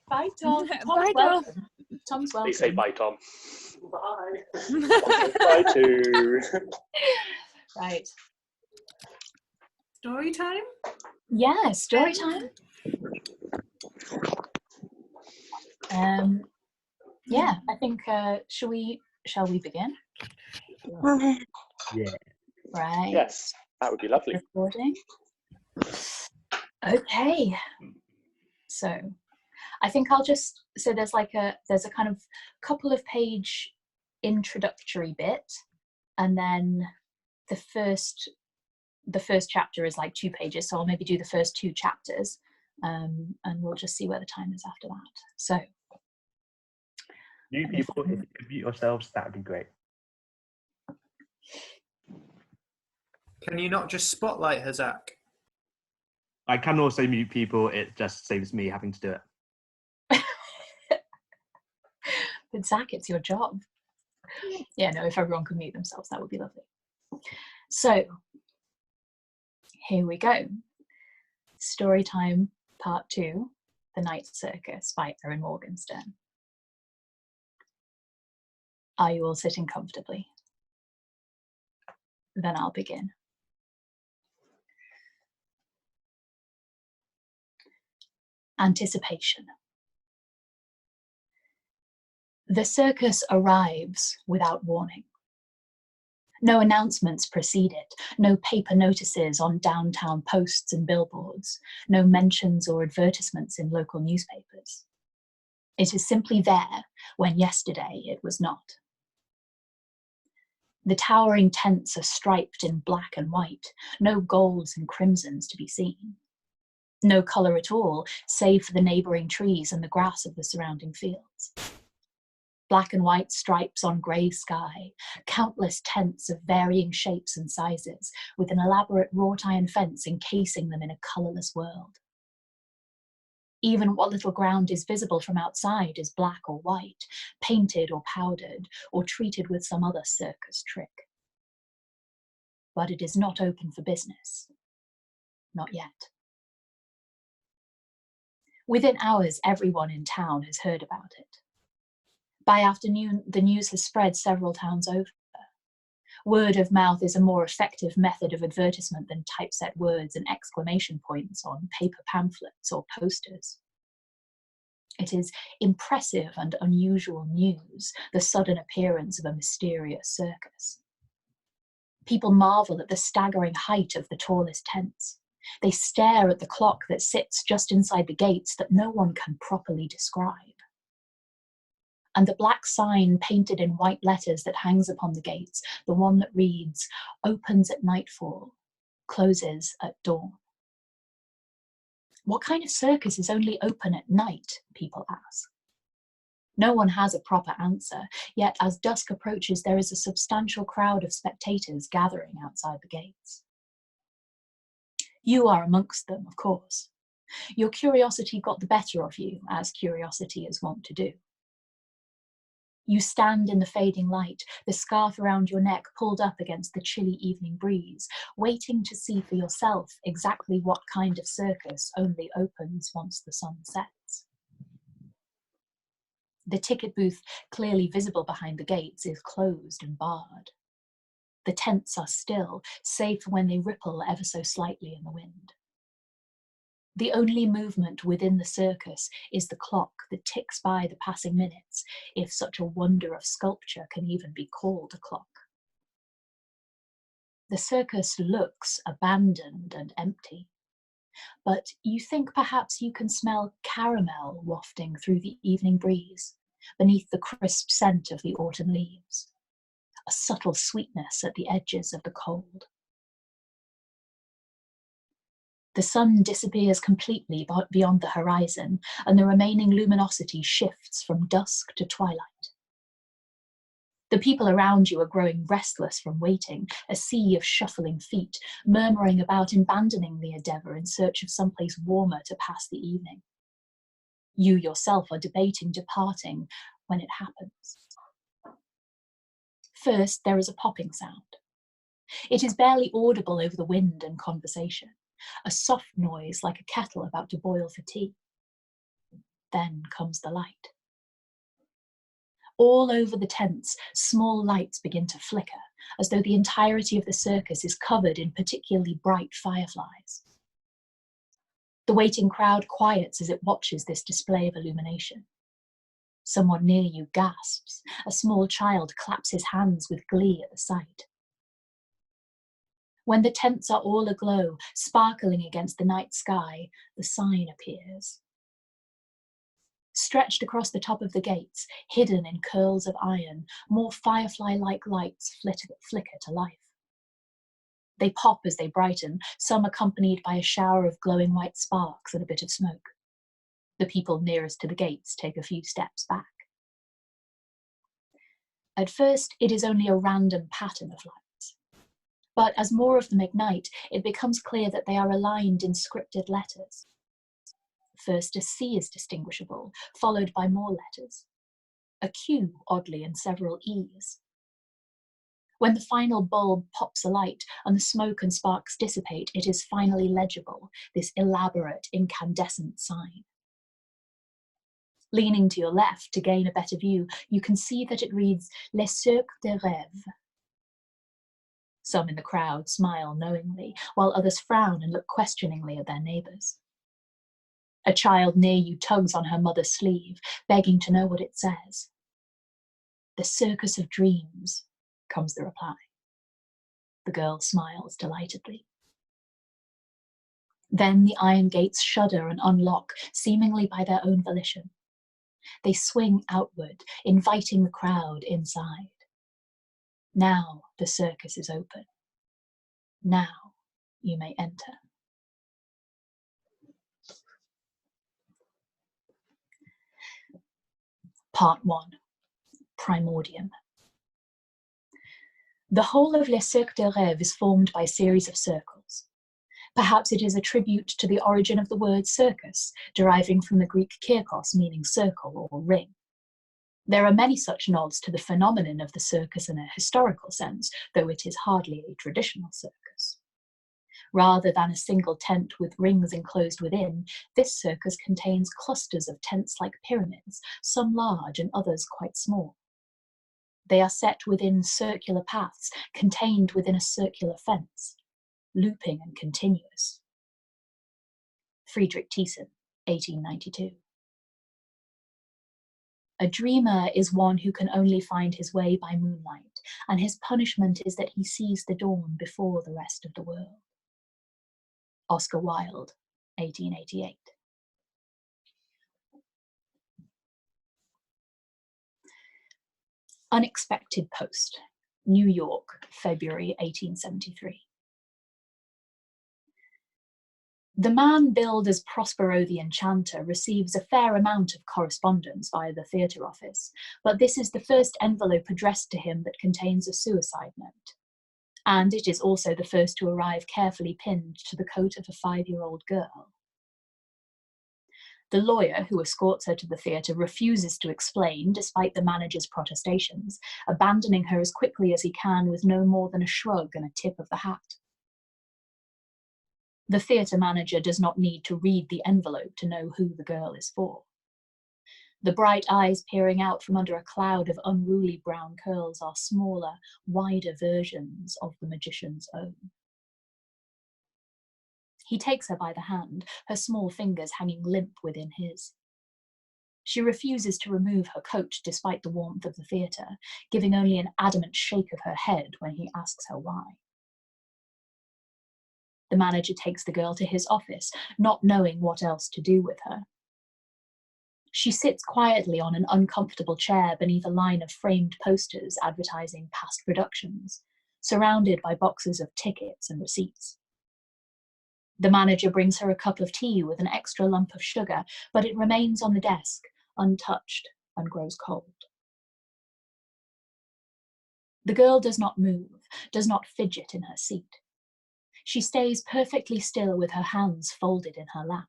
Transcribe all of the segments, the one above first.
Bye, Tom. Bye, Tom. Tom's welcome. They say bye, Tom. Bye. Bye too. Right. Story time? Yeah, story time. Yeah, I think shall we begin? Yeah. Right. Yes, that would be lovely. Recording. Okay. So I think I'll just, so there's a kind of couple of page introductory bit, and then the first chapter is like 2 pages, so I'll maybe do the first 2 chapters, and we'll just see where the time is after that. So New people, if you could mute yourselves, that would be great. Can you not just spotlight her, Zach? I can also mute people, it just saves me having to do it. But Zach, it's your job. Yeah, no, if everyone could mute themselves, that would be lovely. So here we go. Storytime Part 2, The Night Circus by Erin Morgenstern. Are you all sitting comfortably? Then I'll begin. Anticipation. The circus arrives without warning. No announcements precede it, no paper notices on downtown posts and billboards, no mentions or advertisements in local newspapers. It is simply there when yesterday it was not. The towering tents are striped in black and white, no golds and crimsons to be seen. No colour at all, save for the neighbouring trees and the grass of the surrounding fields. Black and white stripes on grey sky, countless tents of varying shapes and sizes, with an elaborate wrought iron fence encasing them in a colourless world. Even what little ground is visible from outside is black or white, painted or powdered, or treated with some other circus trick. But it is not open for business. Not yet. Within hours, everyone in town has heard about it. By afternoon, the news has spread several towns over. Word of mouth is a more effective method of advertisement than typeset words and exclamation points on paper pamphlets or posters. It is impressive and unusual news, the sudden appearance of a mysterious circus. People marvel at the staggering height of the tallest tents. They stare at the clock that sits just inside the gates that no one can properly describe. And the black sign painted in white letters that hangs upon the gates, the one that reads, "Opens at nightfall, closes at dawn." What kind of circus is only open at night, people ask. No one has a proper answer, yet as dusk approaches, there is a substantial crowd of spectators gathering outside the gates. You are amongst them, of course. Your curiosity got the better of you, as curiosity is wont to do. You stand in the fading light, the scarf around your neck pulled up against the chilly evening breeze, waiting to see for yourself exactly what kind of circus only opens once the sun sets. The ticket booth, clearly visible behind the gates, is closed and barred. The tents are still, save for when they ripple ever so slightly in the wind. The only movement within the circus is the clock that ticks by the passing minutes, if such a wonder of sculpture can even be called a clock. The circus looks abandoned and empty, but you think perhaps you can smell caramel wafting through the evening breeze, beneath the crisp scent of the autumn leaves, a subtle sweetness at the edges of the cold. The sun disappears completely beyond the horizon, and the remaining luminosity shifts from dusk to twilight. The people around you are growing restless from waiting, a sea of shuffling feet, murmuring about abandoning the endeavour in search of someplace warmer to pass the evening. You yourself are debating departing when it happens. First, there is a popping sound. It is barely audible over the wind and conversation, a soft noise like a kettle about to boil for tea. Then comes the light. All over the tents, small lights begin to flicker, as though the entirety of the circus is covered in particularly bright fireflies. The waiting crowd quiets as it watches this display of illumination. Someone near you gasps. A small child claps his hands with glee at the sight. When the tents are all aglow, sparkling against the night sky, the sign appears. Stretched across the top of the gates, hidden in curls of iron, more firefly-like lights flicker to life. They pop as they brighten, some accompanied by a shower of glowing white sparks and a bit of smoke. The people nearest to the gates take a few steps back. At first, it is only a random pattern of lights. But as more of them ignite, it becomes clear that they are aligned in scripted letters. First, a C is distinguishable, followed by more letters. A Q, oddly, and several E's. When the final bulb pops alight and the smoke and sparks dissipate, it is finally legible, this elaborate, incandescent sign. Leaning to your left to gain a better view, you can see that it reads Les Cirques de Rêve. Some in the crowd smile knowingly, while others frown and look questioningly at their neighbours. A child near you tugs on her mother's sleeve, begging to know what it says. The Circus of Dreams, comes the reply. The girl smiles delightedly. Then the iron gates shudder and unlock, seemingly by their own volition. They swing outward, inviting the crowd inside. Now the circus is open. Now you may enter. Part 1. Primordium. The whole of Les Cirques de Rêve is formed by a series of circles. Perhaps it is a tribute to the origin of the word circus, deriving from the Greek kirkos, meaning circle or ring. There are many such nods to the phenomenon of the circus in a historical sense, though it is hardly a traditional circus. Rather than a single tent with rings enclosed within, this circus contains clusters of tents like pyramids, some large and others quite small. They are set within circular paths, contained within a circular fence, looping and continuous. Friedrich Thyssen, 1892. A dreamer is one who can only find his way by moonlight, and his punishment is that he sees the dawn before the rest of the world. Oscar Wilde, 1888. Unexpected Post, New York, February 1873. The man billed as Prospero the Enchanter receives a fair amount of correspondence via the theatre office, but this is the first envelope addressed to him that contains a suicide note. And it is also the first to arrive carefully pinned to the coat of a 5-year-old girl. The lawyer who escorts her to the theatre refuses to explain, despite the manager's protestations, abandoning her as quickly as he can with no more than a shrug and a tip of the hat. The theatre manager does not need to read the envelope to know who the girl is for. The bright eyes peering out from under a cloud of unruly brown curls are smaller, wider versions of the magician's own. He takes her by the hand, her small fingers hanging limp within his. She refuses to remove her coat despite the warmth of the theatre, giving only an adamant shake of her head when he asks her why. The manager takes the girl to his office, not knowing what else to do with her. She sits quietly on an uncomfortable chair beneath a line of framed posters advertising past productions, surrounded by boxes of tickets and receipts. The manager brings her a cup of tea with an extra lump of sugar, but it remains on the desk, untouched, and grows cold. The girl does not move, does not fidget in her seat. She stays perfectly still with her hands folded in her lap.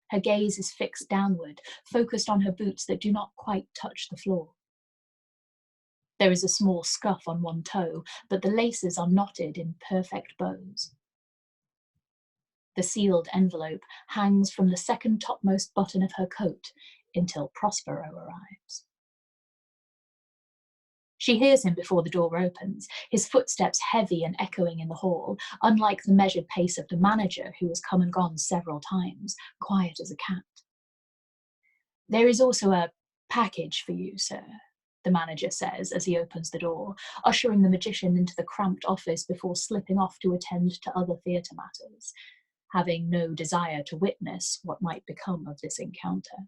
Her gaze is fixed downward, focused on her boots that do not quite touch the floor. There is a small scuff on one toe, but the laces are knotted in perfect bows. The sealed envelope hangs from the second topmost button of her coat until Prospero arrives. She hears him before the door opens, his footsteps heavy and echoing in the hall, unlike the measured pace of the manager who has come and gone several times, quiet as a cat. "There is also a package for you, sir," the manager says as he opens the door, ushering the magician into the cramped office before slipping off to attend to other theatre matters, having no desire to witness what might become of this encounter.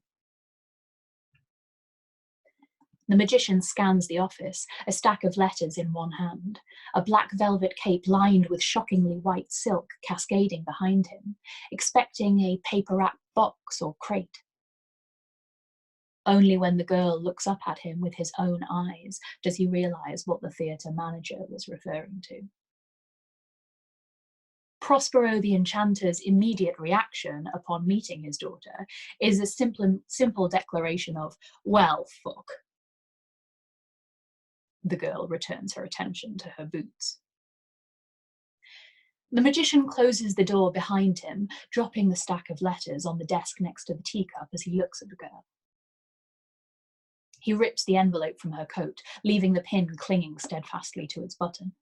The magician scans the office, a stack of letters in one hand, a black velvet cape lined with shockingly white silk cascading behind him, expecting a paper-wrapped box or crate. Only when the girl looks up at him with his own eyes does he realise what the theatre manager was referring to. Prospero the Enchanter's immediate reaction upon meeting his daughter is a simple declaration of, "Well, fuck." The girl returns her attention to her boots. The magician closes the door behind him, dropping the stack of letters on the desk next to the teacup as he looks at the girl. He rips the envelope from her coat, leaving the pin clinging steadfastly to its button.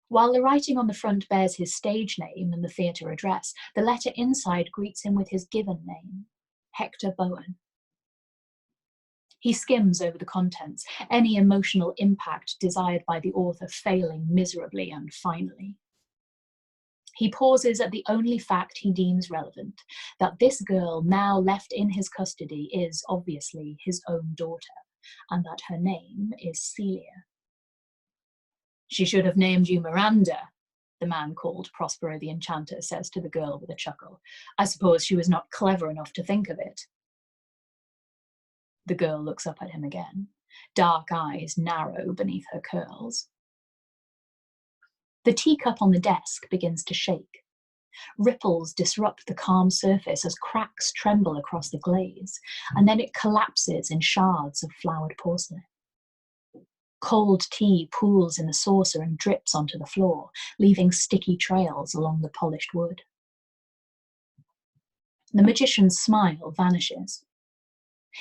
While the writing on the front bears his stage name and the theatre address, the letter inside greets him with his given name, Hector Bowen. He skims over the contents, any emotional impact desired by the author failing miserably and finally. He pauses at the only fact he deems relevant, that this girl now left in his custody is obviously his own daughter, and that her name is Celia. "She should have named you Miranda," the man called Prospero the Enchanter says to the girl with a chuckle. "I suppose she was not clever enough to think of it." The girl looks up at him again, dark eyes narrow beneath her curls. The teacup on the desk begins to shake. Ripples disrupt the calm surface as cracks tremble across the glaze, and then it collapses in shards of flowered porcelain. Cold tea pools in the saucer and drips onto the floor, leaving sticky trails along the polished wood. The magician's smile vanishes.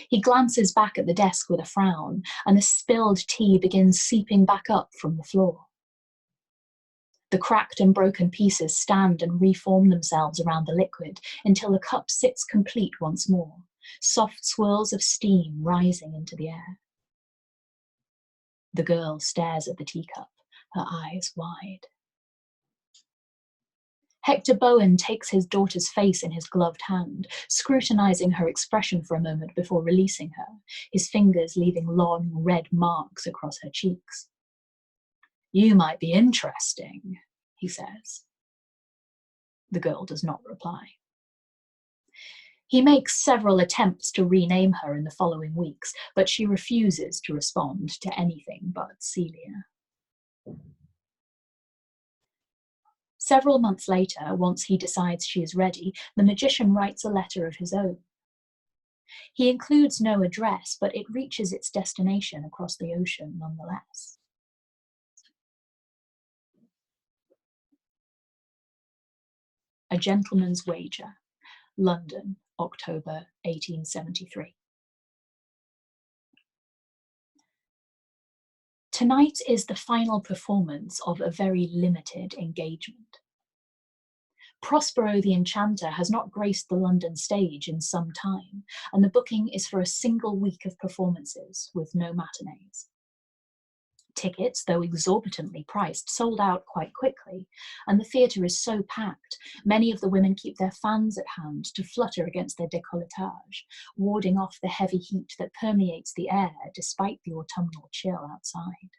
He glances back at the desk with a frown, and the spilled tea begins seeping back up from the floor. The cracked and broken pieces stand and reform themselves around the liquid until the cup sits complete once more, soft swirls of steam rising into the air. The girl stares at the teacup, her eyes wide. Hector Bowen takes his daughter's face in his gloved hand, scrutinizing her expression for a moment before releasing her, his fingers leaving long red marks across her cheeks. "You might be interesting," he says. The girl does not reply. He makes several attempts to rename her in the following weeks, but she refuses to respond to anything but Celia. Several months later, once he decides she is ready, the magician writes a letter of his own. He includes no address, but it reaches its destination across the ocean nonetheless. A Gentleman's Wager, London, October 1873. Tonight is the final performance of a very limited engagement. Prospero the Enchanter has not graced the London stage in some time, and the booking is for a single week of performances with no matinees. Tickets, though exorbitantly priced, sold out quite quickly, and the theatre is so packed, many of the women keep their fans at hand to flutter against their décolletage, warding off the heavy heat that permeates the air despite the autumnal chill outside.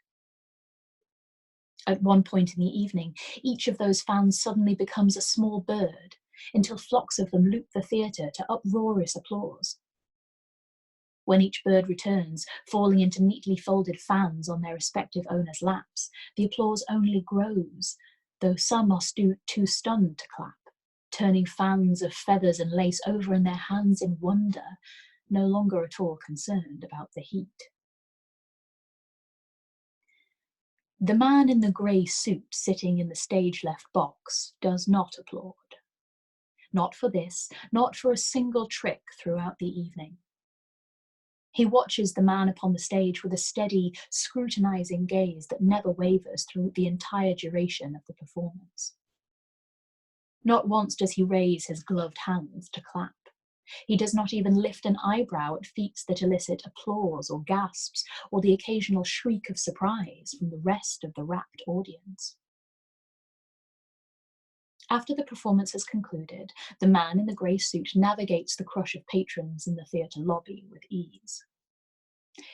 At one point in the evening, each of those fans suddenly becomes a small bird, until flocks of them loop the theatre to uproarious applause. When each bird returns, falling into neatly folded fans on their respective owners' laps, the applause only grows, though some are too stunned to clap, turning fans of feathers and lace over in their hands in wonder, no longer at all concerned about the heat. The man in the grey suit sitting in the stage-left box does not applaud. Not for this, not for a single trick throughout the evening. He watches the man upon the stage with a steady, scrutinising gaze that never wavers through the entire duration of the performance. Not once does he raise his gloved hands to clap. He does not even lift an eyebrow at feats that elicit applause or gasps or the occasional shriek of surprise from the rest of the rapt audience. After the performance has concluded, the man in the grey suit navigates the crush of patrons in the theatre lobby with ease.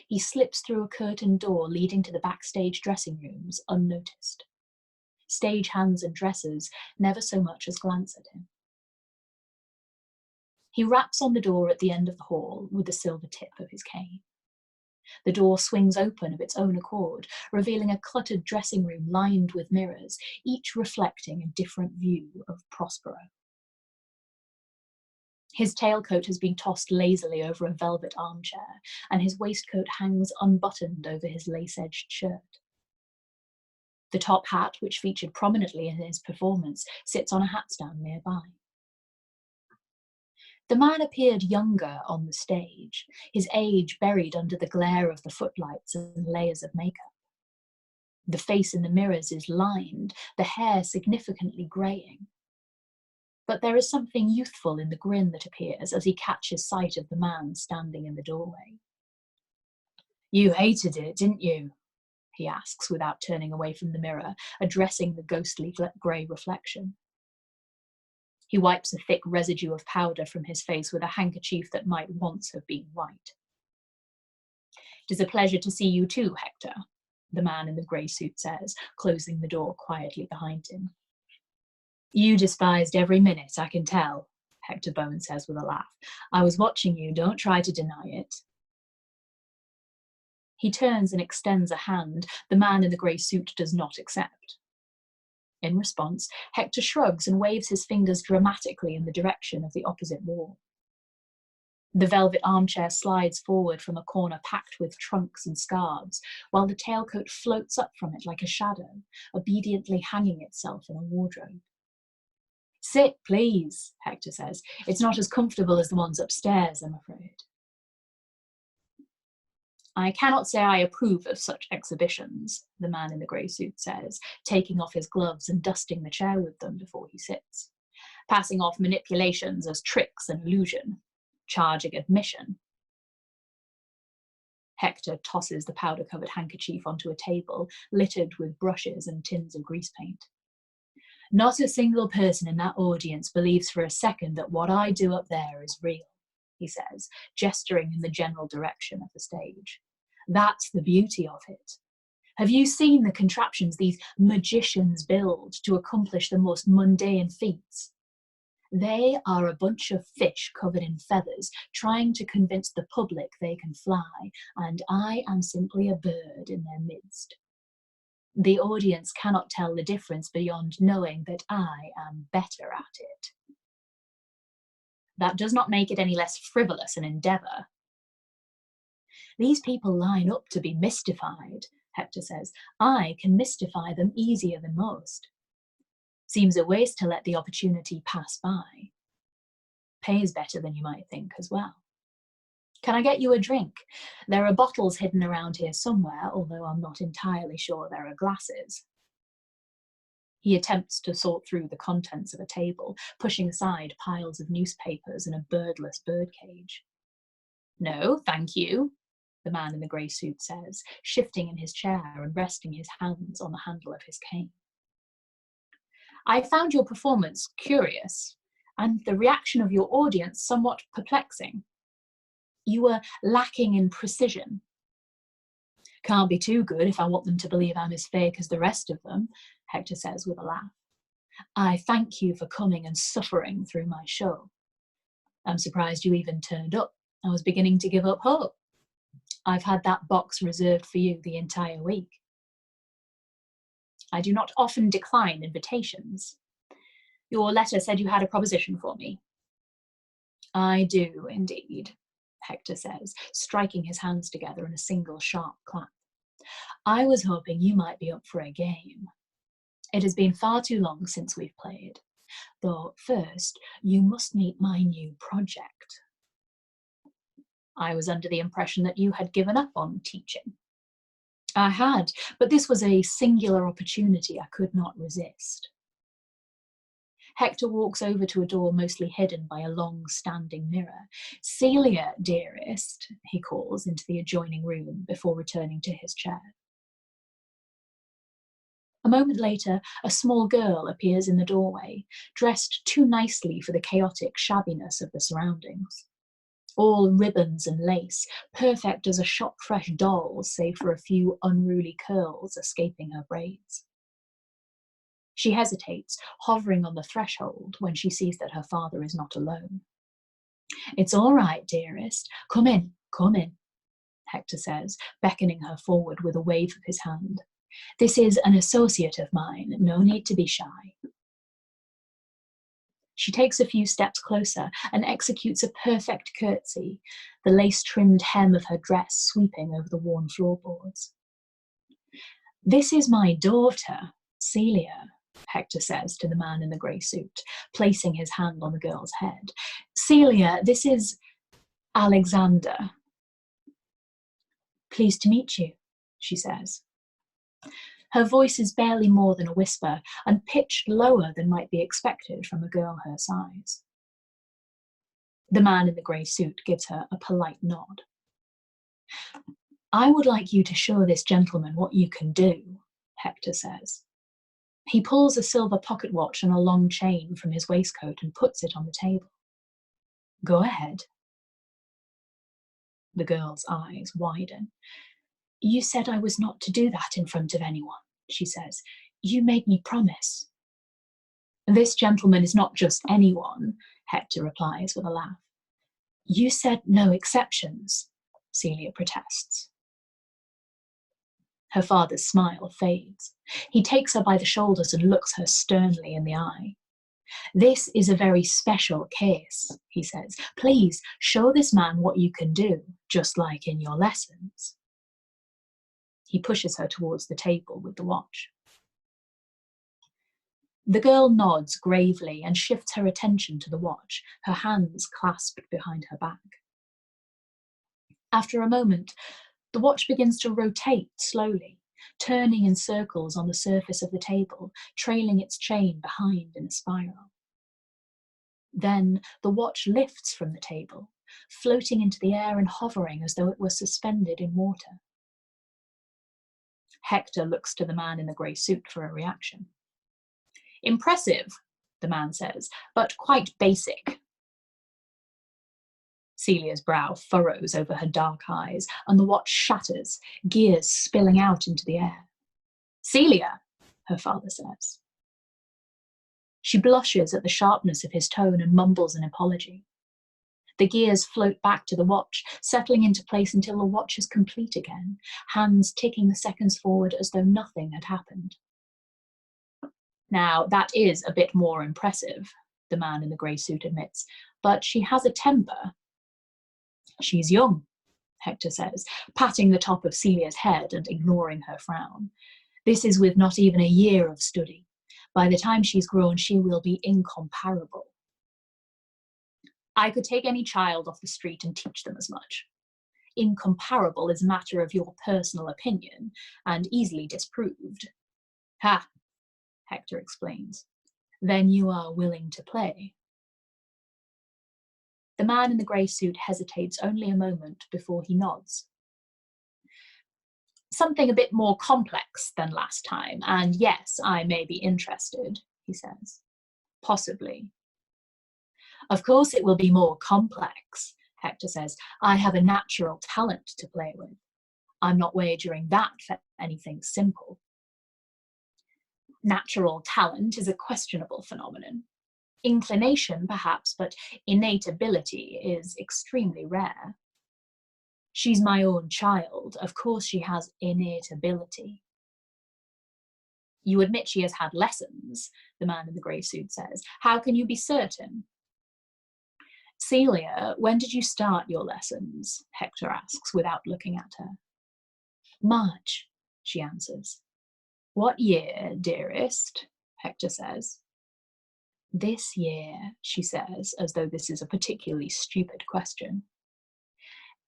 He slips through a curtained door leading to the backstage dressing rooms unnoticed. Stage hands and dressers never so much as glance at him. He raps on the door at the end of the hall with the silver tip of his cane. The door swings open of its own accord, revealing a cluttered dressing room lined with mirrors, each reflecting a different view of Prospero. His tailcoat has been tossed lazily over a velvet armchair, and his waistcoat hangs unbuttoned over his lace-edged shirt. The top hat, which featured prominently in his performance, sits on a hat stand nearby. The man appeared younger on the stage, his age buried under the glare of the footlights and layers of makeup. The face in the mirrors is lined, the hair significantly greying. But there is something youthful in the grin that appears as he catches sight of the man standing in the doorway. "You hated it, didn't you?" he asks without turning away from the mirror, addressing the ghostly grey reflection. He wipes a thick residue of powder from his face with a handkerchief that might once have been white. "It is a pleasure to see you too, Hector," the man in the grey suit says, closing the door quietly behind him. "You despised every minute, I can tell," Hector Bone says with a laugh. "I was watching you, don't try to deny it." He turns and extends a hand the man in the grey suit does not accept. In response, Hector shrugs and waves his fingers dramatically in the direction of the opposite wall. The velvet armchair slides forward from a corner packed with trunks and scarves, while the tailcoat floats up from it like a shadow, obediently hanging itself in a wardrobe. "Sit, please," Hector says. "It's not as comfortable as the ones upstairs, I'm afraid." "I cannot say I approve of such exhibitions," the man in the grey suit says, taking off his gloves and dusting the chair with them before he sits, "passing off manipulations as tricks and illusion, charging admission." Hector tosses the powder-covered handkerchief onto a table littered with brushes and tins of grease paint. "Not a single person in that audience believes for a second that what I do up there is real," he says, gesturing in the general direction of the stage. "That's the beauty of it. Have you seen the contraptions these magicians build to accomplish the most mundane feats? They are a bunch of fish covered in feathers, trying to convince the public they can fly, and I am simply a bird in their midst. The audience cannot tell the difference beyond knowing that I am better at it. That does not make it any less frivolous an endeavour." "These people line up to be mystified," Hector says. "I can mystify them easier than most. Seems a waste to let the opportunity pass by. Pays better than you might think as well. Can I get you a drink? There are bottles hidden around here somewhere, although I'm not entirely sure there are glasses." He attempts to sort through the contents of a table, pushing aside piles of newspapers and a birdless birdcage. "No, thank you," the man in the grey suit says, shifting in his chair and resting his hands on the handle of his cane. "I found your performance curious, and the reaction of your audience somewhat perplexing. You were lacking in precision. Can't be too good if I want them to believe I'm as fake as the rest of them," Hector says with a laugh. "I thank you for coming and suffering through my show. I'm surprised you even turned up. I was beginning to give up hope. I've had that box reserved for you the entire week." "I do not often decline invitations. Your letter said you had a proposition for me." "I do, indeed," Hector says, striking his hands together in a single sharp clap. I was hoping you might be up for a game. It has been far too long since we've played. Though first, you must meet my new project. I was under the impression that you had given up on teaching. I had, but this was a singular opportunity I could not resist. Hector walks over to a door mostly hidden by a long standing mirror. Celia, dearest, he calls into the adjoining room before returning to his chair. A moment later, a small girl appears in the doorway, dressed too nicely for the chaotic shabbiness of the surroundings. All ribbons and lace, perfect as a shop-fresh doll, save for a few unruly curls escaping her braids. She hesitates, hovering on the threshold when she sees that her father is not alone. It's all right, dearest. Come in, Hector says, beckoning her forward with a wave of his hand. This is an associate of mine, no need to be shy. She takes a few steps closer and executes a perfect curtsy, the lace-trimmed hem of her dress sweeping over the worn floorboards. This is my daughter, Celia, Hector says to the man in the grey suit, placing his hand on the girl's head. Celia, this is Alexander. Pleased to meet you, she says. Her voice is barely more than a whisper and pitched lower than might be expected from a girl her size. The man in the grey suit gives her a polite nod. I would like you to show this gentleman what you can do, Hector says. He pulls a silver pocket watch and a long chain from his waistcoat and puts it on the table. Go ahead. The girl's eyes widen. You said I was not to do that in front of anyone, she says. You made me promise. This gentleman is not just anyone, Hector replies with a laugh. You said no exceptions, Celia protests. Her father's smile fades. He takes her by the shoulders and looks her sternly in the eye. This is a very special case, he says. Please show this man what you can do, just like in your lessons. He pushes her towards the table with the watch. The girl nods gravely and shifts her attention to the watch, her hands clasped behind her back. After a moment, the watch begins to rotate slowly, turning in circles on the surface of the table, trailing its chain behind in a spiral. Then the watch lifts from the table, floating into the air and hovering as though it were suspended in water. Hector looks to the man in the grey suit for a reaction. Impressive, the man says, but quite basic. Celia's brow furrows over her dark eyes, and the watch shatters, gears spilling out into the air. Celia, her father says. She blushes at the sharpness of his tone and mumbles an apology. The gears float back to the watch, settling into place until the watch is complete again, hands ticking the seconds forward as though nothing had happened. Now, that is a bit more impressive, the man in the grey suit admits, but she has a temper. She's young, Hector says, patting the top of Celia's head and ignoring her frown. This is with not even a year of study. By the time she's grown, she will be incomparable. I could take any child off the street and teach them as much. Incomparable is a matter of your personal opinion, and easily disproved. Ha, Hector explains. Then you are willing to play. The man in the grey suit hesitates only a moment before he nods. Something a bit more complex than last time, and yes, I may be interested, he says. Possibly. Of course it will be more complex, Hector says. I have a natural talent to play with. I'm not wagering that for anything simple. Natural talent is a questionable phenomenon. Inclination, perhaps, but innate ability is extremely rare. She's my own child. Of course she has innate ability. You admit she has had lessons, the man in the grey suit says. How can you be certain? Celia, when did you start your lessons? Hector asks without looking at her. March, she answers. What year, dearest? Hector says. This year, she says, as though this is a particularly stupid question.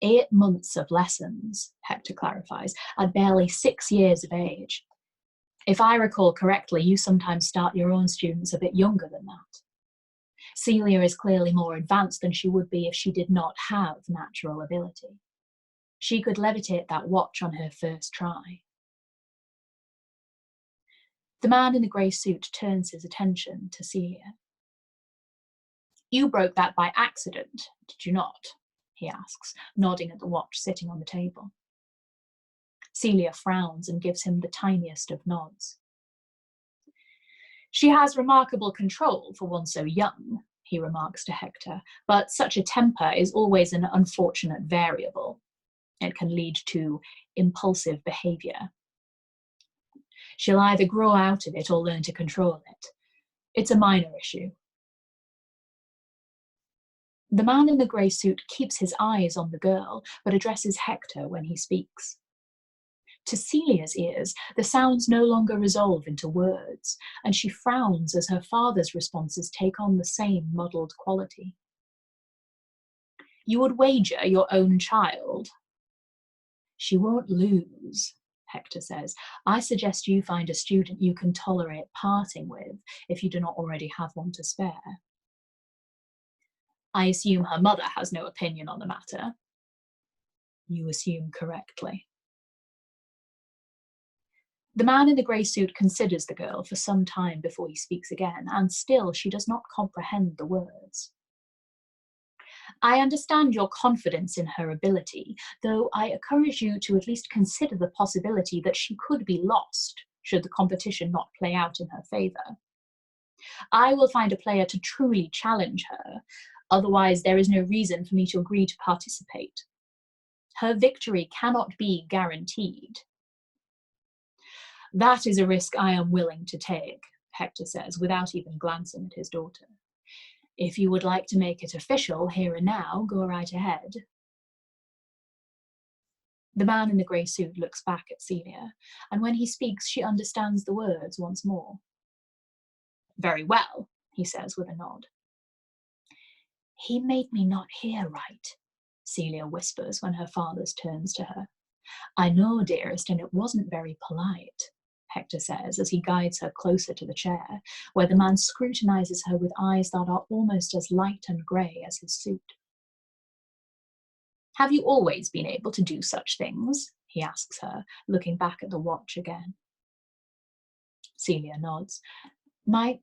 8 months of lessons, Hector clarifies, at barely 6 years of age. If I recall correctly, you sometimes start your own students a bit younger than that. Celia is clearly more advanced than she would be if she did not have natural ability. She could levitate that watch on her first try. The man in the grey suit turns his attention to Celia. You broke that by accident, did you not? He asks, nodding at the watch sitting on the table. Celia frowns and gives him the tiniest of nods. She has remarkable control for one so young, he remarks to Hector, but such a temper is always an unfortunate variable. It can lead to impulsive behaviour. She'll either grow out of it or learn to control it. It's a minor issue. The man in the grey suit keeps his eyes on the girl, but addresses Hector when he speaks. To Celia's ears, the sounds no longer resolve into words, and she frowns as her father's responses take on the same muddled quality. You would wager your own child? She won't lose, Hector says. I suggest you find a student you can tolerate parting with, if you do not already have one to spare. I assume her mother has no opinion on the matter. You assume correctly. The man in the grey suit considers the girl for some time before he speaks again, and still she does not comprehend the words. I understand your confidence in her ability, though I encourage you to at least consider the possibility that she could be lost should the competition not play out in her favour. I will find a player to truly challenge her, otherwise there is no reason for me to agree to participate. Her victory cannot be guaranteed. That is a risk I am willing to take, Hector says, without even glancing at his daughter. If you would like to make it official here and now, go right ahead. The man in the grey suit looks back at Celia, and when he speaks, she understands the words once more. Very well, he says with a nod. He made me not hear right, Celia whispers when her father turns to her. I know, dearest, and it wasn't very polite, Hector says as he guides her closer to the chair, where the man scrutinises her with eyes that are almost as light and grey as his suit. Have you always been able to do such things? He asks her, looking back at the watch again. Celia nods. My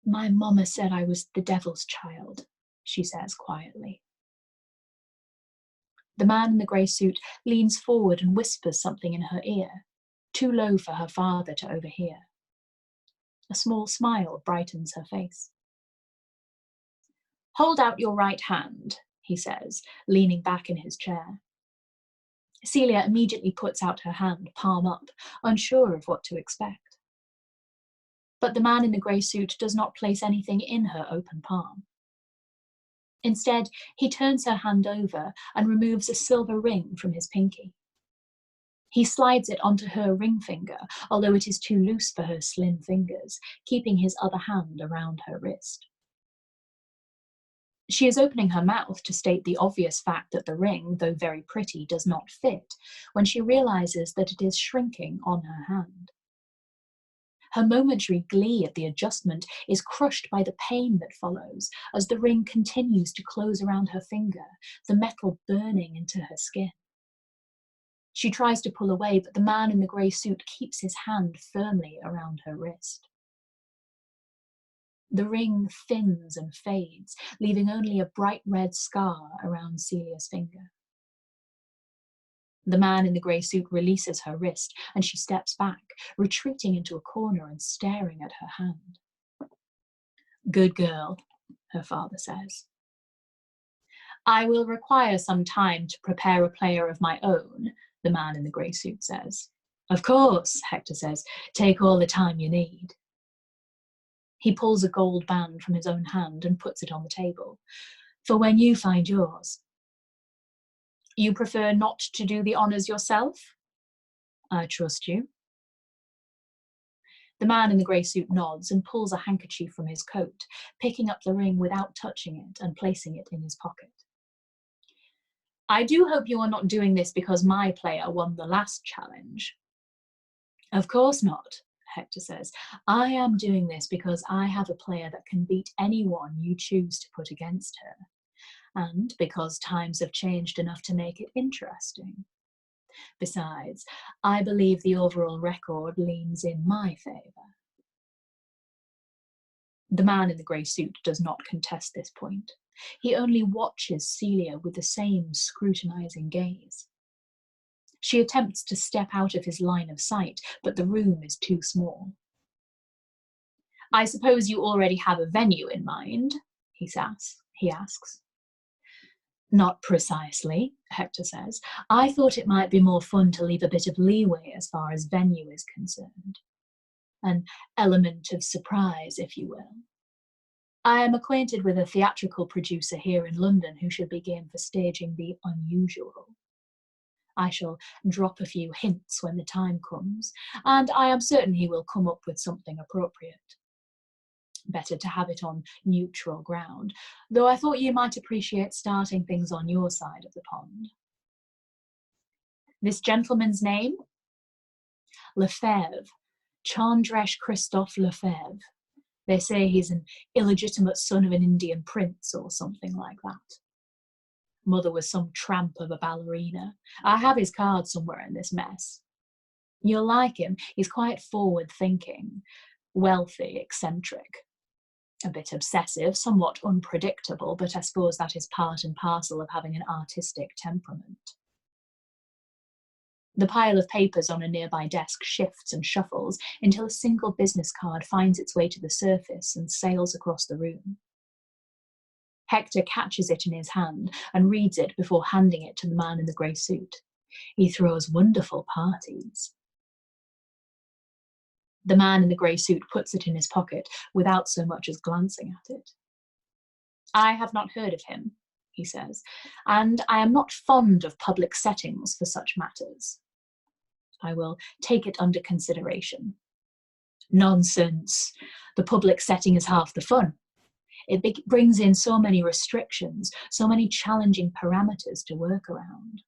mama said I was the devil's child, she says quietly. The man in the grey suit leans forward and whispers something in her ear, too low for her father to overhear. A small smile brightens her face. Hold out your right hand, he says, leaning back in his chair. Celia immediately puts out her hand, palm up, unsure of what to expect. But the man in the grey suit does not place anything in her open palm. Instead, he turns her hand over and removes a silver ring from his pinky. He slides it onto her ring finger, although it is too loose for her slim fingers, keeping his other hand around her wrist. She is opening her mouth to state the obvious fact that the ring, though very pretty, does not fit, when she realizes that it is shrinking on her hand. Her momentary glee at the adjustment is crushed by the pain that follows as the ring continues to close around her finger, the metal burning into her skin. She tries to pull away, but the man in the grey suit keeps his hand firmly around her wrist. The ring thins and fades, leaving only a bright red scar around Celia's finger. The man in the grey suit releases her wrist, and she steps back, retreating into a corner and staring at her hand. Good girl, her father says. I will require some time to prepare a player of my own, the man in the grey suit says. Of course, Hector says, take all the time you need. He pulls a gold band from his own hand and puts it on the table. For when you find yours. You prefer not to do the honours yourself? I trust you. The man in the grey suit nods and pulls a handkerchief from his coat, picking up the ring without touching it and placing it in his pocket. I do hope you are not doing this because my player won the last challenge. Of course not, Hector says. I am doing this because I have a player that can beat anyone you choose to put against her, and because times have changed enough to make it interesting. Besides, I believe the overall record leans in my favour. The man in the grey suit does not contest this point. He only watches Celia with the same scrutinising gaze. She attempts to step out of his line of sight, but the room is too small. I suppose you already have a venue in mind, he asks. Not precisely, Hector says. I thought it might be more fun to leave a bit of leeway as far as venue is concerned. An element of surprise, if you will. I am acquainted with a theatrical producer here in London who should be game for staging the unusual. I shall drop a few hints when the time comes, and I am certain he will come up with something appropriate. Better to have it on neutral ground, though I thought you might appreciate starting things on your side of the pond. This gentleman's name? Lefebvre, Chandresh Christophe Lefebvre. They say he's an illegitimate son of an Indian prince or something like that. Mother was some tramp of a ballerina. I have his card somewhere in this mess. You'll like him. He's quite forward-thinking, wealthy, eccentric. A bit obsessive, somewhat unpredictable, but I suppose that is part and parcel of having an artistic temperament. The pile of papers on a nearby desk shifts and shuffles until a single business card finds its way to the surface and sails across the room. Hector catches it in his hand and reads it before handing it to the man in the grey suit. He throws wonderful parties. The man in the grey suit puts it in his pocket without so much as glancing at it. I have not heard of him, he says, and I am not fond of public settings for such matters. I will take it under consideration. Nonsense. The public setting is half the fun. It brings in so many restrictions, so many challenging parameters to work around.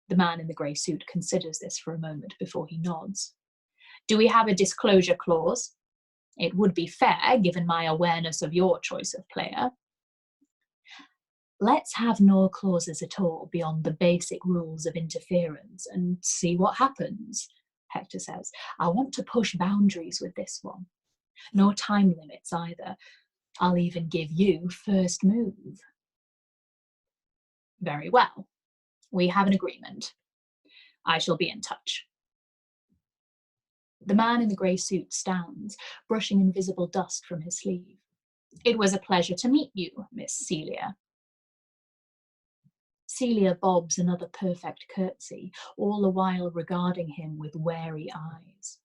The man in the grey suit considers this for a moment before he nods. Do we have a disclosure clause? It would be fair, given my awareness of your choice of player. Let's have no clauses at all beyond the basic rules of interference and see what happens, Hector says. I want to push boundaries with this one. No time limits either. I'll even give you first move. Very well. We have an agreement. I shall be in touch. The man in the grey suit stands, brushing invisible dust from his sleeve. It was a pleasure to meet you, Miss Celia. Celia bobs another perfect curtsy, all the while regarding him with wary eyes.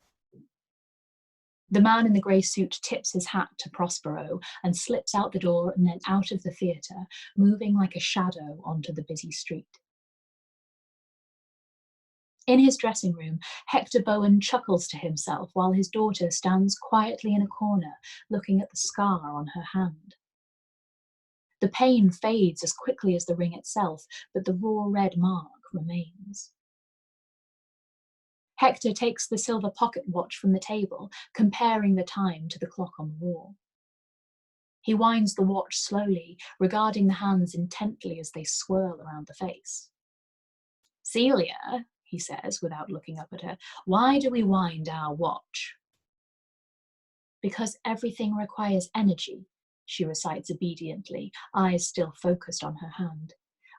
The man in the grey suit tips his hat to Prospero and slips out the door and then out of the theatre, moving like a shadow onto the busy street. In his dressing room, Hector Bowen chuckles to himself while his daughter stands quietly in a corner, looking at the scar on her hand. The pain fades as quickly as the ring itself, but the raw red mark remains. Hector takes the silver pocket watch from the table, comparing the time to the clock on the wall. He winds the watch slowly, regarding the hands intently as they swirl around the face. Celia, he says, without looking up at her, why do we wind our watch? Because everything requires energy, she recites obediently, eyes still focused on her hand.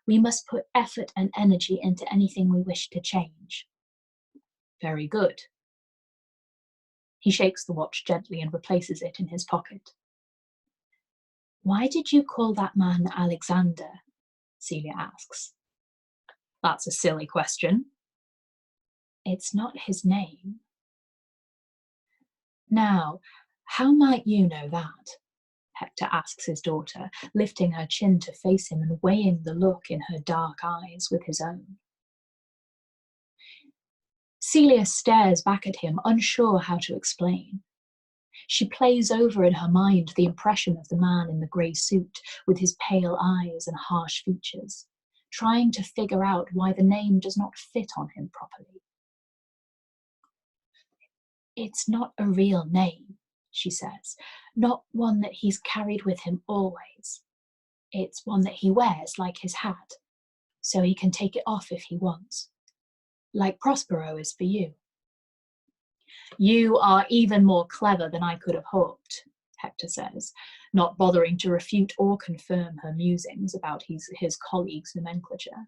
We must put effort and energy into anything we wish to change. Very good. He shakes the watch gently and replaces it in his pocket. Why did you call that man Alexander? Celia asks. That's a silly question. It's not his name. Now, how might you know that? Hector asks his daughter, lifting her chin to face him and weighing the look in her dark eyes with his own. Celia stares back at him, unsure how to explain. She plays over in her mind the impression of the man in the grey suit with his pale eyes and harsh features, trying to figure out why the name does not fit on him properly. It's not a real name, she says, not one that he's carried with him always. It's one that he wears like his hat, so he can take it off if he wants. Like Prospero is for you. You are even more clever than I could have hoped, Hector says, not bothering to refute or confirm her musings about his colleague's nomenclature.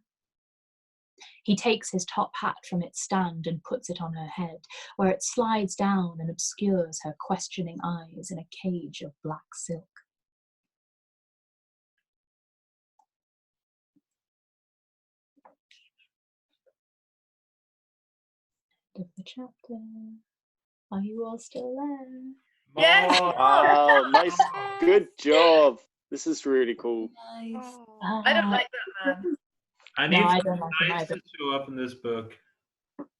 He takes his top hat from its stand and puts it on her head, where it slides down and obscures her questioning eyes in a cage of black silk. End of the chapter. Are you all still there? Yes. Oh, nice. Good job. This is really cool. Nice. I don't like that man. I No, need I some don't like him knights either. to show up in this book.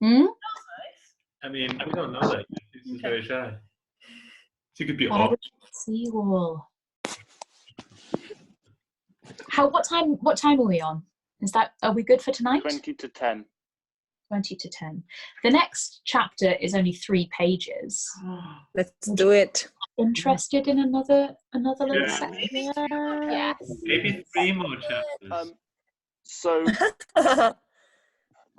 Hmm? I mean, we don't know that yet. She's very shy. She could be But I off. don't see you all. What time are we on? Are we good for tonight? 20 to 10. 20 to 10. The next chapter is only 3 pages. Let's do it. Interested in another little Yeah. section? Yes. Maybe 3 more chapters. So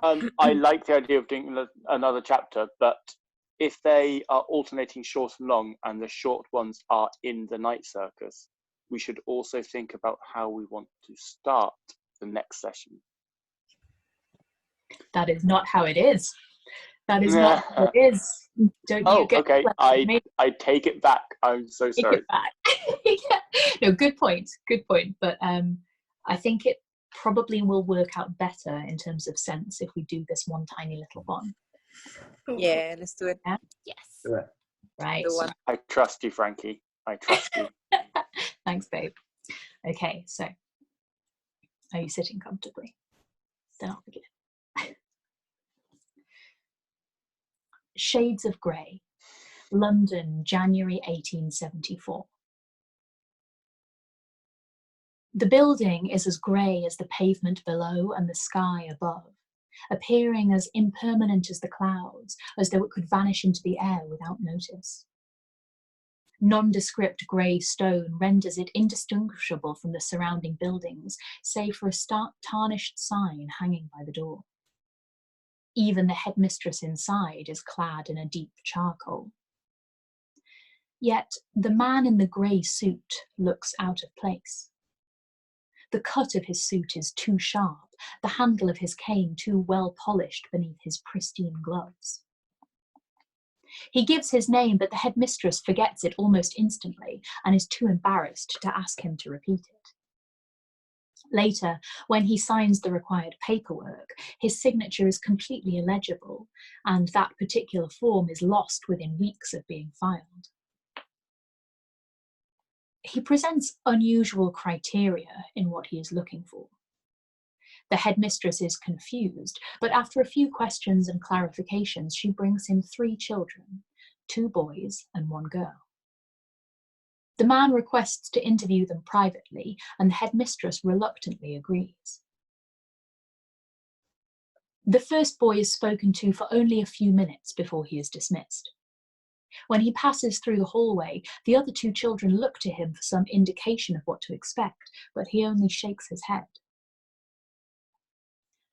I like the idea of doing another chapter, but if they are alternating short and long, and the short ones are in the night circus, we should also think about how we want to start the next session. That is not how it is. That is not how it is. Don't you get okay. me? I take it back. I'm so Take sorry. it back. Yeah. No, good point. Good point. But I think it probably will work out better in terms of sense if we do this one tiny little one. Yeah, let's do it. Yes. Right. The one. I trust you, Frankie. I trust you. Thanks, babe. Okay, so are you sitting comfortably? Then I'll begin. Shades of Grey, London, January 1874. The building is as grey as the pavement below and the sky above, appearing as impermanent as the clouds, as though it could vanish into the air without notice. Nondescript grey stone renders it indistinguishable from the surrounding buildings, save for a tarnished sign hanging by the door. Even the headmistress inside is clad in a deep charcoal. Yet the man in the grey suit looks out of place. The cut of his suit is too sharp, the handle of his cane too well polished beneath his pristine gloves. He gives his name, but the headmistress forgets it almost instantly and is too embarrassed to ask him to repeat it. Later, when he signs the required paperwork, his signature is completely illegible, and that particular form is lost within weeks of being filed. He presents unusual criteria in what he is looking for. The headmistress is confused, but after a few questions and clarifications, she brings him 3 children, 2 boys and 1 girl. The man requests to interview them privately, and the headmistress reluctantly agrees. The first boy is spoken to for only a few minutes before he is dismissed. When he passes through the hallway, the other 2 children look to him for some indication of what to expect, but he only shakes his head.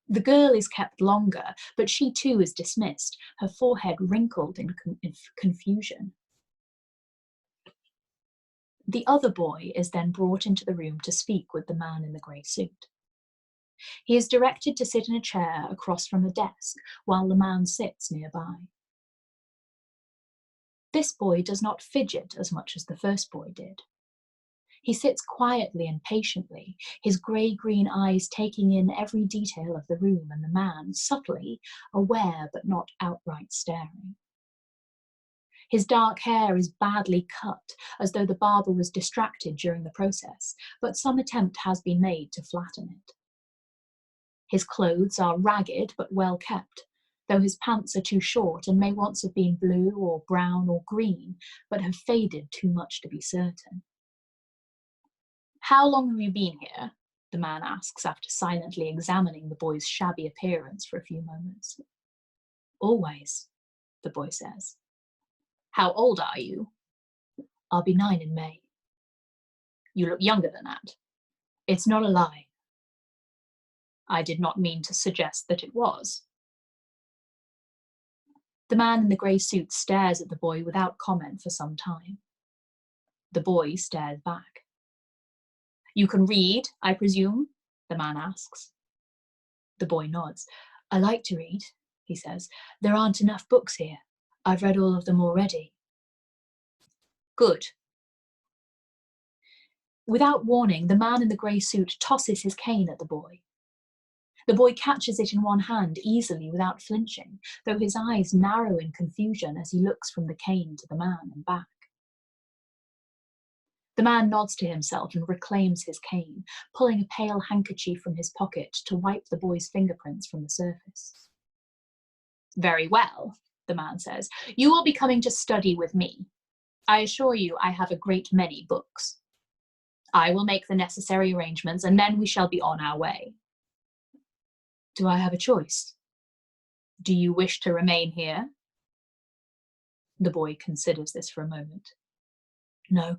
The girl is kept longer, but she too is dismissed, her forehead wrinkled in confusion. The other boy is then brought into the room to speak with the man in the grey suit. He is directed to sit in a chair across from a desk while the man sits nearby. This boy does not fidget as much as the first boy did. He sits quietly and patiently, his grey-green eyes taking in every detail of the room and the man, subtly aware but not outright staring. His dark hair is badly cut, as though the barber was distracted during the process, but some attempt has been made to flatten it. His clothes are ragged but well kept, though his pants are too short and may once have been blue or brown or green, but have faded too much to be certain. How long have you been here? The man asks after silently examining the boy's shabby appearance for a few moments. Always, the boy says. How old are you? I'll be 9 in May. You look younger than that. It's not a lie. I did not mean to suggest that it was. The man in the grey suit stares at the boy without comment for some time. The boy stares back. You can read, I presume? The man asks. The boy nods. I like to read, he says. There aren't enough books here. I've read all of them already. Good. Without warning, the man in the grey suit tosses his cane at the boy. The boy catches it in one hand easily without flinching, though his eyes narrow in confusion as he looks from the cane to the man and back. The man nods to himself and reclaims his cane, pulling a pale handkerchief from his pocket to wipe the boy's fingerprints from the surface. Very well, the man says. You will be coming to study with me. I assure you I have a great many books. I will make the necessary arrangements and then we shall be on our way. Do I have a choice? Do you wish to remain here? The boy considers this for a moment. No,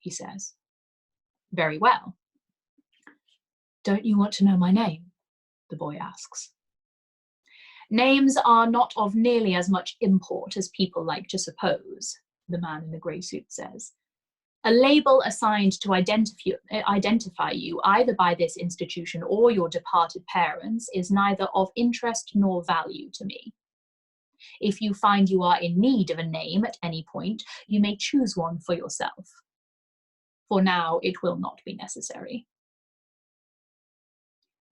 he says. Very well. Don't you want to know my name? The boy asks. Names are not of nearly as much import as people like to suppose, the man in the grey suit says. A label assigned to identify you either by this institution or your departed parents is neither of interest nor value to me. If you find you are in need of a name at any point, you may choose one for yourself. For now, it will not be necessary.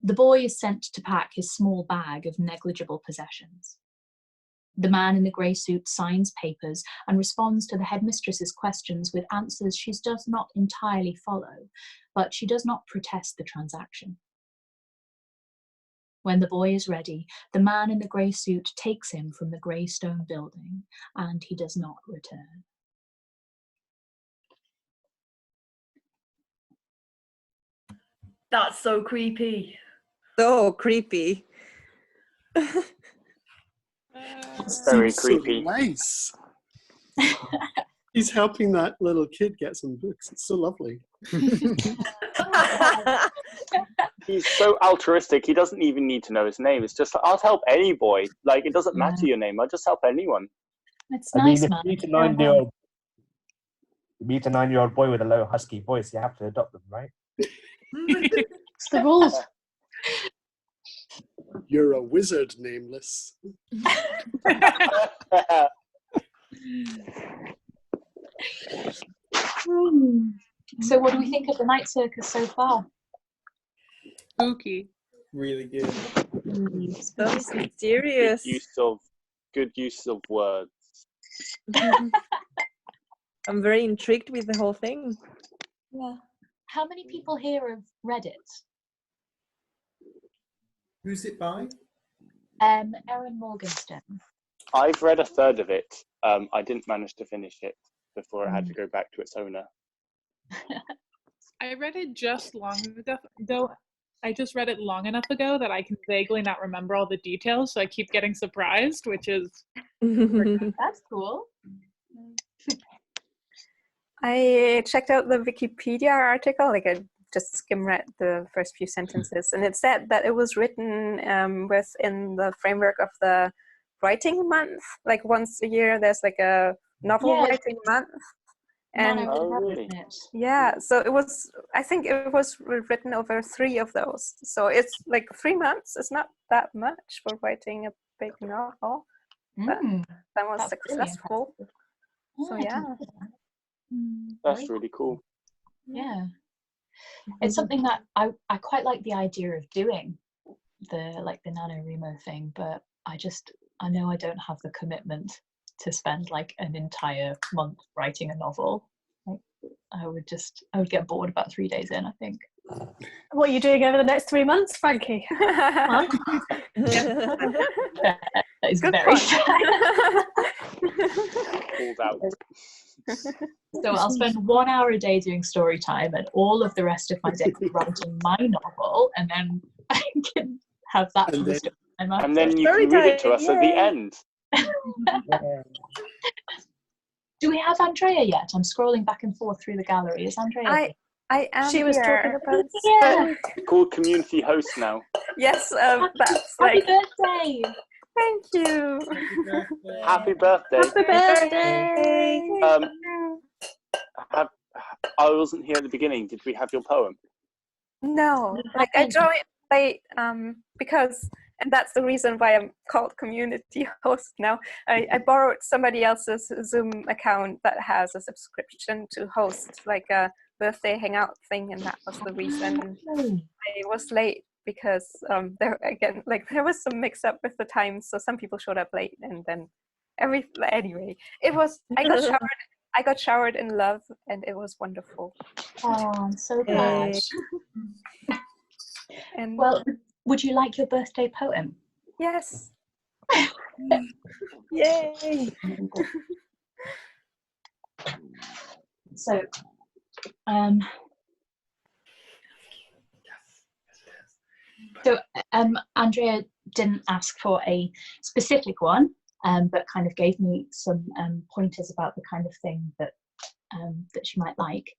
The boy is sent to pack his small bag of negligible possessions. The man in the grey suit signs papers and responds to the headmistress's questions with answers she does not entirely follow, but she does not protest the transaction. When the boy is ready, the man in the grey suit takes him from the grey stone building, and he does not return. That's so creepy. So creepy. It's very Seems creepy. So nice. He's helping that little kid get some books. It's so lovely. He's so altruistic. He doesn't even need to know his name. It's just, I'll help any boy. Like, it doesn't matter your name. I'll just help anyone. It's nice, man. If you meet a 9-year-old boy with a low husky voice, you have to adopt them, right? It's the rules. You're a wizard, nameless. So what do we think of the night circus so far? Spooky. Really good. So mysterious. Good use of words. I'm very intrigued with the whole thing. Yeah. How many people here have read it? Who's it by? Erin Morgenstern. I've read a third of it. I didn't manage to finish it before it had to go back to its owner. I read it just long ago. I just read it long enough ago that I can vaguely not remember all the details, so I keep getting surprised, which is That's cool. I checked out the Wikipedia article, like I just skim read the first few sentences, and it said that it was written within the framework of the writing month. Like once a year, there's like a novel writing month. And really? yeah, so it was, I think it was written over 3 of those. So it's like 3 months. It's not that much for writing a big novel, but that was successful. Really so yeah. That's really cool. Yeah. It's something that I quite like the idea of doing, the NaNoWriMo thing, but I know I don't have the commitment to spend like an entire month writing a novel. Like, I would get bored about 3 days in, I think. What are you doing over the next 3 months, Frankie? Huh? That is Good very point. Pulled out. So I'll spend 1 hour a day doing story time and all of the rest of my day writing my novel, and then I can have that for the story time after. And then you can read it to us at the end. Do we have Andrea yet? I'm scrolling back and forth through the gallery. Is Andrea? I am She was talking here. about. Yeah. Called community host now. Yes, that's Happy like. birthday! Thank you. Happy birthday. Happy birthday! I wasn't here at the beginning. Did we have your poem? No, like I joined late because, and that's the reason why I'm called community host now. I borrowed somebody else's Zoom account that has a subscription to host like a birthday hangout thing, and that was the reason I was late, because there was some mix up with the times, so some people showed up late, and then anyway, it was I got showered in love, and it was wonderful. Oh, I'm so glad. And Well, would you like your birthday poem? yes. Yay! So, Andrea didn't ask for a specific one, but kind of gave me some pointers about the kind of thing that she might like.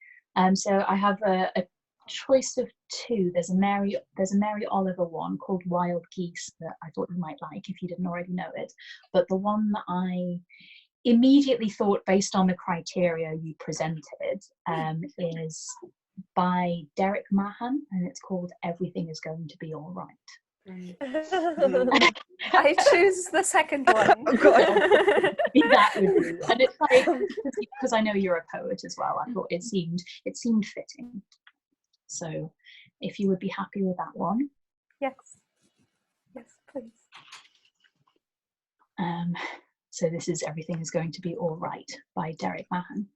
So I have a choice of two. There's a Mary Oliver one called Wild Geese that I thought you might like if you didn't already know it. But the one that I immediately thought, based on the criteria you presented, is by Derek Mahan, and it's called Everything is Going to Be All Right. I choose the second one. That would be, and it's like, because I know you're a poet as well, I thought it seemed fitting. So if you would be happy with that one. Yes, please. So this is Everything is Going to Be All Right by Derek Mahan.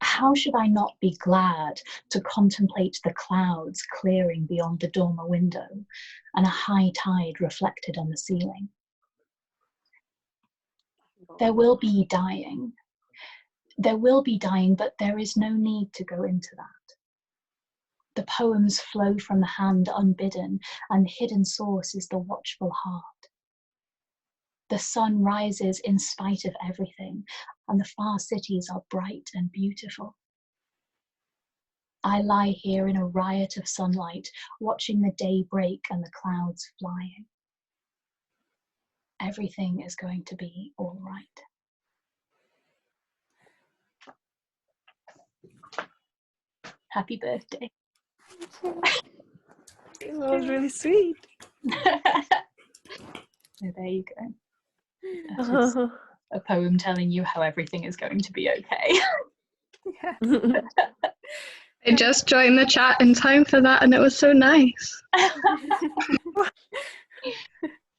How should I not be glad to contemplate the clouds clearing beyond the dormer window and a high tide reflected on the ceiling? There will be dying, but there is no need to go into that. The poems flow from the hand unbidden, and the hidden source is the watchful heart. The sun rises in spite of everything, and the far cities are bright and beautiful. I lie here in a riot of sunlight, watching the day break and the clouds flying. Everything is going to be all right. Happy birthday. That was really sweet. So there you go. That is a poem telling you how everything is going to be okay. I just joined the chat in time for that, and it was so nice.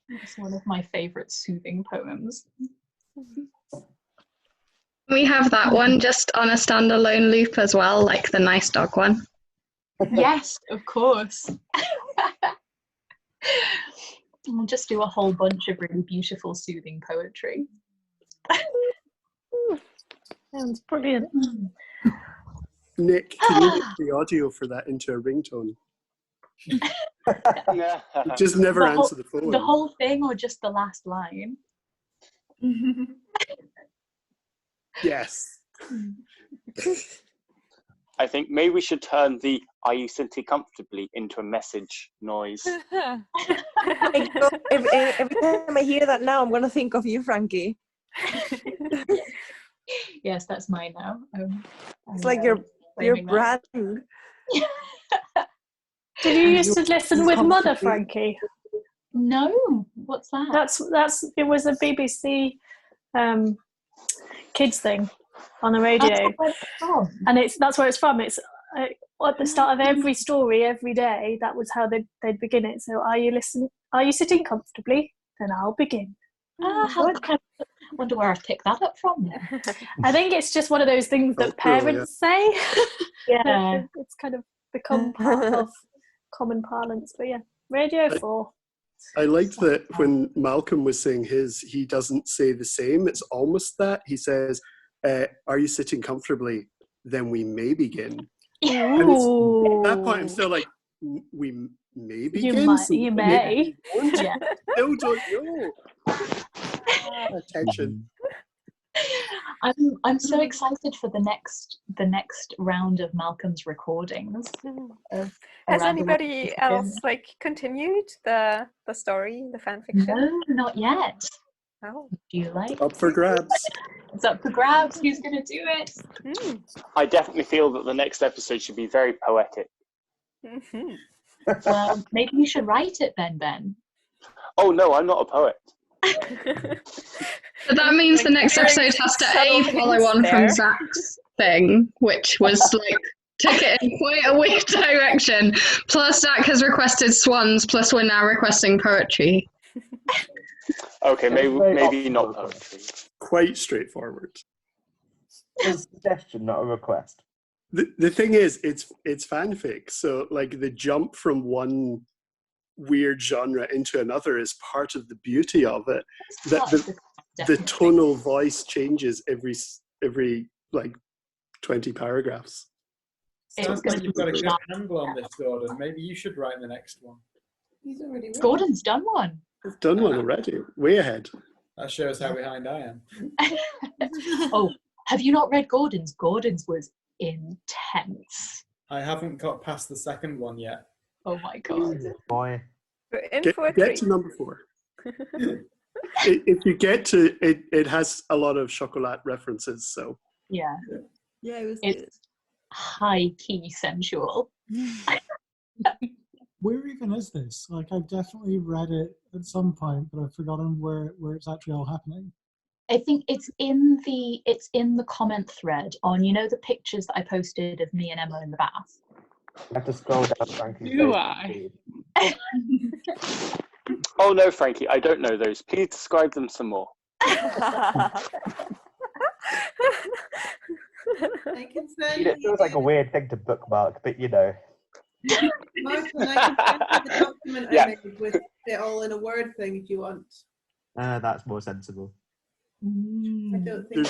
It's one of my favourite soothing poems. We have that one just on a standalone loop as well, like the nice dog one. Yes, of course. We'll just do a whole bunch of really beautiful, soothing poetry. Sounds brilliant. Nick, can you make the audio for that into a ringtone? Just never answer the phone. The whole thing, or just the last line? Yes. I think maybe we should turn the "Are you sitting comfortably" into a message noise. Every time I hear that now, I'm going to think of you, Frankie. Yes, that's mine now. It's like your brand. Did you used to listen with Mother, Frankie? No, what's that? That's it was a BBC kids thing on the radio, and that's where it's from. It's at the start of every story every day. That was how they'd begin it. So, are you listening? Are you sitting comfortably? Then I'll begin. Wonder where I've picked that up from. I think it's just one of those things that parents say. Yeah. It's kind of become part of common parlance. But yeah, Radio 4. I liked that when Malcolm was saying his, he doesn't say the same. It's almost that. He says, are you sitting comfortably? Then we may begin. And it's, at that point, I'm still like, we may begin? You may. Yeah. Still don't know. Attention. I'm so excited for the next round of Malcolm's recordings. Has anybody else like continued the story, the fan fiction? No, not yet. Oh. Do you like? Up for grabs. It's up for grabs. Who's going to do it? I definitely feel that the next episode should be very poetic. Well, maybe you should write it then, Ben. Oh no, I'm not a poet. But that means the next episode has to follow on from Zach's thing, which was like took it in quite a weird direction. Plus Zach has requested swans, plus we're now requesting poetry. Okay, maybe not poetry. Quite straightforward. It's a suggestion, not a request. The thing is, it's fanfic, so like the jump from one weird genre into another is part of the beauty of it. That the tonal voice changes every like 20 paragraphs. Sounds like you've got a good handle on this, Gordon. Maybe you should write the next one. He's already written. Gordon's done one. I've done one already. Way ahead. That shows how behind I am. Oh, have you not read Gordon's? Gordon's was intense. I haven't got past the second one yet. Oh my god. Boy. Get to number 4. If you get to it, it has a lot of chocolate references. So yeah, it's high key sensual. Where even is this? Like, I've definitely read it at some point, but I've forgotten where it's actually all happening. I think it's in the comment thread on, you know, the pictures that I posted of me and Emma in the bath. I have to scroll down, Frankie. Do I? Oh no, Frankie, I don't know those. Please describe them some more. It feels like a weird thing to bookmark, but you know. Martin, I can send you the document I made with it all in a Word thing if you want. That's more sensible. I don't think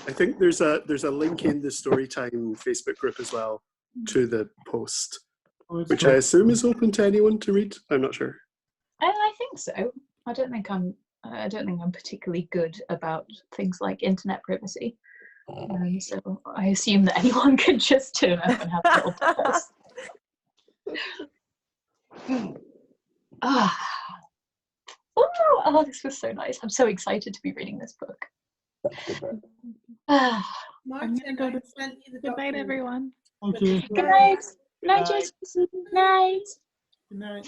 I think there's a link in the Storytime Facebook group as well to the post, which I assume is open to anyone to read. I'm not sure. I think so. I don't think I'm particularly good about things like internet privacy. So I assume that anyone can just turn up and have a little post. Oh, this was so nice. I'm so excited to be reading this book. Martin, I sent you the Good night, everyone. Thank you. Good night. Night, Jason. Night. Good night.